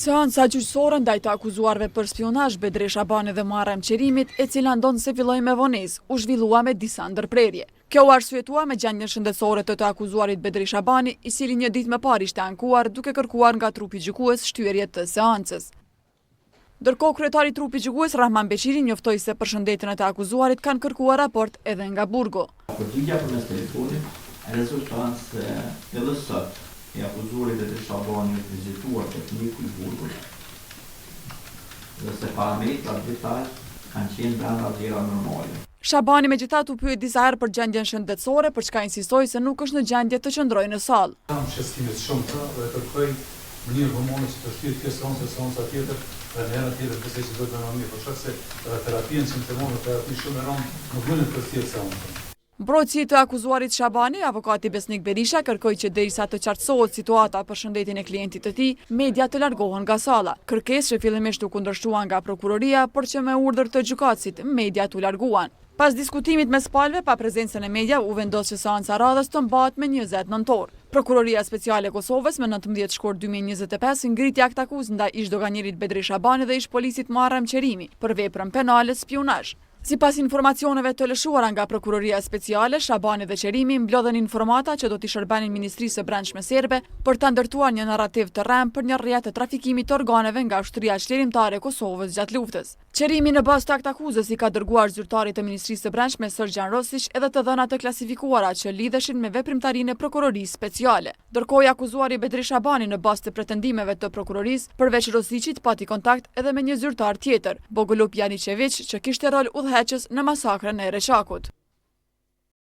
Seanca gjyqësore ndaj të akuzuarve për spionazh Bedri Shabani dhe Muharrem Qerimit, e cila ndonë se filloi me vonesë, u zhvillua me disa ndërprerje. Kjo u arsyetua me gjendjen shëndetësore të akuzuarit Bedri Shabani, i cili një ditë më parë ishte ankuar duke kërkuar nga trupi gjykues shtyerje të seancës. Ndërkohë, kryetari i trupit gjykues Rahman Beqiri njoftoi se për shëndetjen e të akuzuarit kanë kërkuar raport edhe nga burgo. Përgjigja përmes telefonit rezulton se edhe sot i akuzuarit Bedri Shabani është vizituar tekniku i burgut dhe se parametrat detaj kanë qenë brenda vlera normale. Shabani megjithatë u pyet disa herë për gjendjen shëndetësore, për çka insistoi se nuk është në gjendje të qëndrojë në sallë. Kam shëskime të shumta dhe kërkoj mënyrë humane që të shtyhet kjo seanca tjetër dhe në herën tjetër besoj se do të bëjmë mirë, por shkak se terapia simptomore, terapi shumë e rëndë nuk mundet të thjesht seancën. Mbrojtësi të akuzuarit Shabani, avokati Besnik Berisha, kërkoi që derisa të qartësohet situata për shëndetin e klientit të tij, media të largohen nga salla. Kërkesë që fillimisht u kundërshtuan nga prokuroria, por që me urdhër të gjykatësit, media u larguan. Pas diskutimit mes palëve pa prezencën e media, u vendos që seanca radhës të mbahet me 20 nëntor. Prokuroria Speciale e Kosovës me 19 shkurt 2025 ngriti akt akuzë ndaj ish doganjerit Bedri Shabani dhe ish polisit Muharrem Qerimi për veprën penale spionazh. Sipas informacioneve të lëshuara nga Prokuroria Speciale, Shabani dhe Qerimi mblodhen informata që do t'i shërbenin Ministrisë së Brendshme serbe për ta ndërtuar një narrativ të rrem për një rrjet të trafikimit të organeve nga ushtria çlirimtare e Kosovës gjatë luftës. Qerimi në bazë të akt akuzës i ka dërguar zyrtarit të Ministrisë së Brendshme Srdjan Rosic edhe të dhëna të klasifikuara që lidheshin me veprimtarinë e Prokurorisë Speciale. Ndërkohë, akuzuari Bedri Shabani në bazë të pretendimeve të prokurorisë, përveç Rosicit pati kontakt edhe me një zyrtar tjetër, Bogolup Janicevic, që kishte rol udhëheqës në masakrën e Reçakut.